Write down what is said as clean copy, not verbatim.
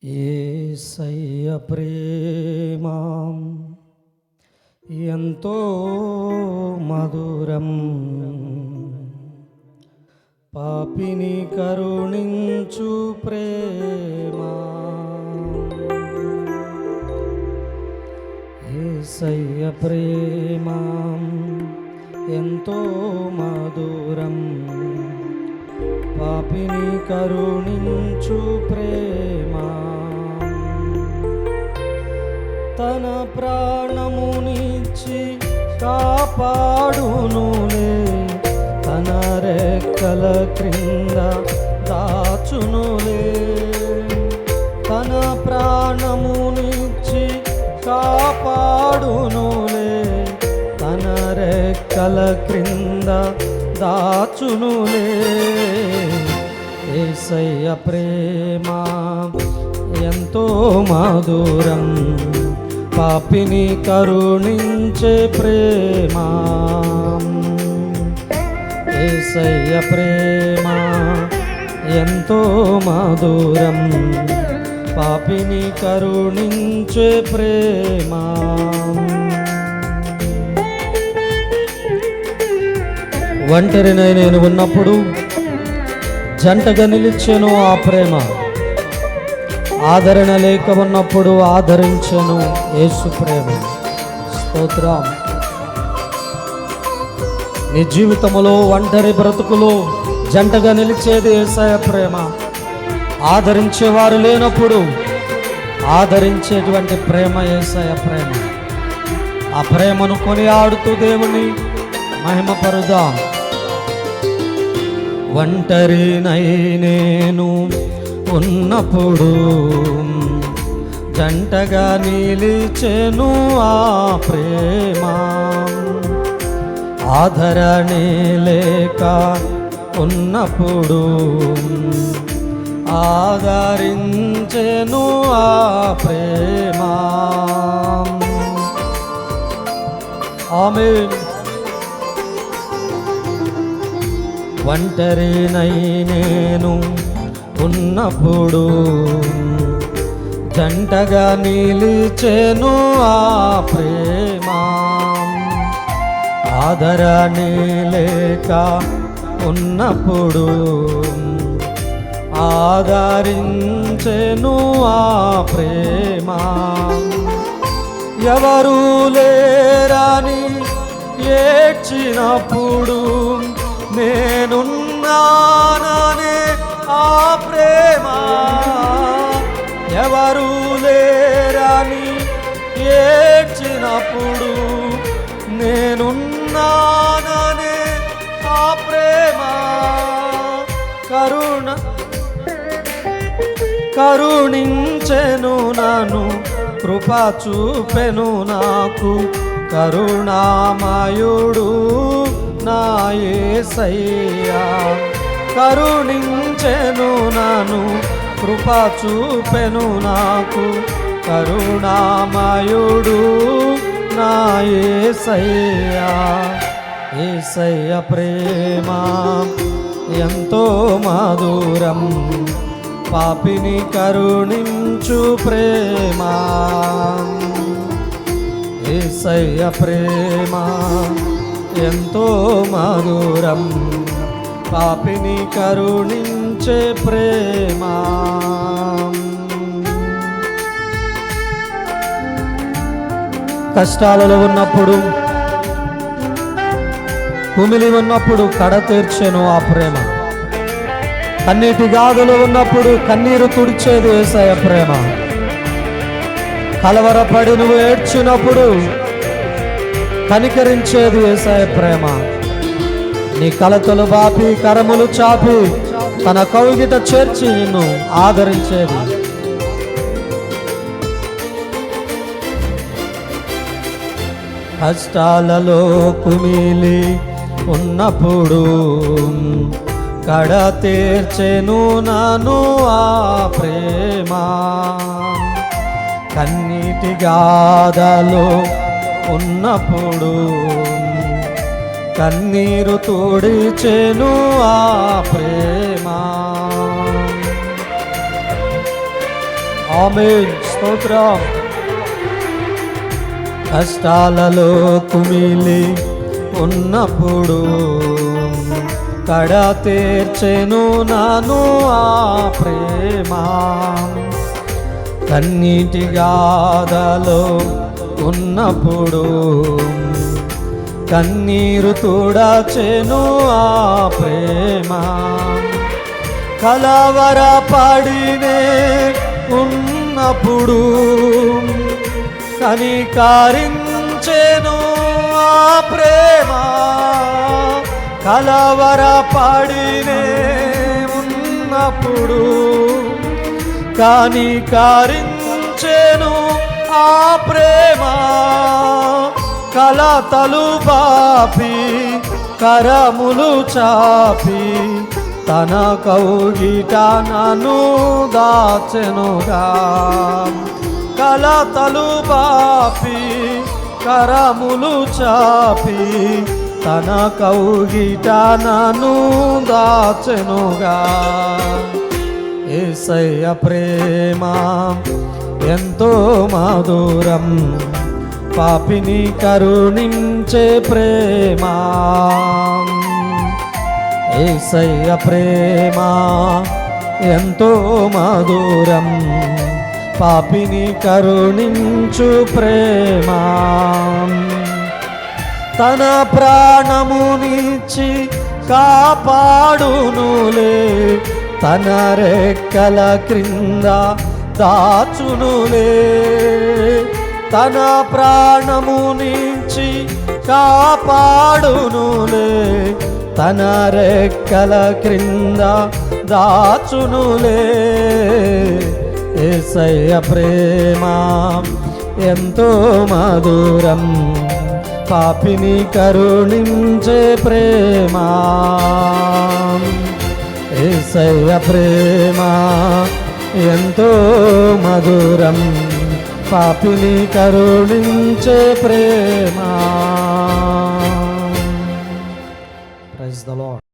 యేసయ్య ప్రేమ ఎంతో మధురం, పాపిని కరుణించు ప్రేమ. యేసయ్య ప్రేమ ఎంతో మధురం, పాపిని కరుణించు ప్రేమ. తన ప్రాణమునిచ్చి కాపాడునులే, తన రెక్కల క్రింద దాచునులే. తన ప్రాణమునిచ్చి కాపాడునులే, తన రెక్కల క్రింద దాచునులే. యేసయ్య ప్రేమ ఎంతో మధురం, పాపిని కరుణించే ప్రేమ. యేసయ్య ప్రేమ ఎంతో మధురం, పాపిని కరుణించే ప్రేమ. ఒంటరినై నేను ఉన్నప్పుడు జంటగా నిలిచెను ఆ ప్రేమ, ఆదరణ లేక ఉన్నప్పుడు ఆదరించెను యేసు ప్రేమ. స్తోత్రం. నీ జీవితంలో ఒంటరి బ్రతుకులో జంటగా నిలిచేది యేసయ్య ప్రేమ. ఆదరించేవారు లేనప్పుడు ఆదరించేటువంటి ప్రేమ యేసయ్య ప్రేమ. ఆ ప్రేమను కొనియాడుతూ దేవుని మహిమపరుదాం. ఒంటరినై నేను ఉన్నప్పుడు జంటగా నిలిచెను ఆ ప్రేమ. ఆదరణే లేక ఉన్నప్పుడు ఆదరించెను ఆ ప్రేమ. ఆమేన్. ఒంటరినై నేను ఉన్నప్పుడు జంటగా నిలిచెను ఆ ప్రేమ. ఆదరణే లేక ఉన్నప్పుడు ఆదరించెను ఆ ప్రేమ. ఎవరు లేరని ఏడ్చినప్పుడు నేనున్నాననే ఆ ప్రేమ. ఎవరు లేరని ఏడ్చినప్పుడు నేనున్నాననే ఆ ప్రేమ. కరుణించెను నన్ను, కృప చూపెను నాకు, కరుణామయుడు నా యేసయ్యా. కరుణించెను నన్ను, కృప చూపెను నాకు, కరుణామయుడు నా యేసయ్యా. యేసయ్య ప్రేమ ఎంతో మధురం, పాపిని కరుణించు ప్రేమ. యేసయ్య ప్రేమ ఎంతో మధురం, పాపిని కరుణించే ప్రేమ. కష్టాలలో ఉన్నప్పుడు, కుమిలి ఉన్నప్పుడు కడ తీర్చెను ఆ ప్రేమ. కన్నీటి గాథలో ఉన్నప్పుడు కన్నీరు తుడిచేది యేసయ్య ప్రేమ. కలవరపడి నువ్వు ఏడ్చినప్పుడు కనికరించేది యేసయ్య ప్రేమ. నీ కలతలు బాపి కరములు చాపి తన కౌగిట చేర్చి నిన్ను ఆదరించేది. కష్టాలలో కుమిలి ఉన్నప్పుడు కడ తీర్చెను నన్ను ఆ ప్రేమ. కన్నీటి గాథలో ఉన్నప్పుడు కన్నీరు తుడిచెను ఆ ప్రేమ. ఆమేన్. స్తోత్రం. కష్టాలలో కుమిలి ఉన్నప్పుడు కడ తీర్చెను నాను ఆ ప్రేమ. కన్నీటి గాథలో ఉన్నప్పుడు కన్నీరు తుడచెను ఆ ప్రేమ. కలవర పడినే ఉన్నప్పుడు కనికరించెను ఆ ప్రేమ. కలవర పడినే ఉన్నప్పుడు కనికరించెను ఆ ప్రేమ. కలతలు బాపి కరములు చాపి తన కౌగిట నన్ను దాచెనుగా. కలతలు బాపి కరములు చాపి తన కౌగిట నన్ను దాచెనుగా. యేసయ్య ప్రేమ ఎంతో మధురం, పాపిని కరుణించే ప్రేమ. యేసయ్య ప్రేమ ఎంతో మధురం, పాపిని కరుణించు ప్రేమ. తన ప్రాణమునిచ్చి కాపాడునులే, తన రెక్కల క్రింద దాచునులే. తన ప్రాణమునిచ్చి కాపాడునులే, తన రెక్కల క్రింద దాచునులే. యేసయ్య ప్రేమ ఎంతో మధురం, పాపిని కరుణించే ప్రేమ. యేసయ్య ప్రేమ ఎంతో మధురం, పాపిని కరుణించే ప్రేమ. Praise the lord.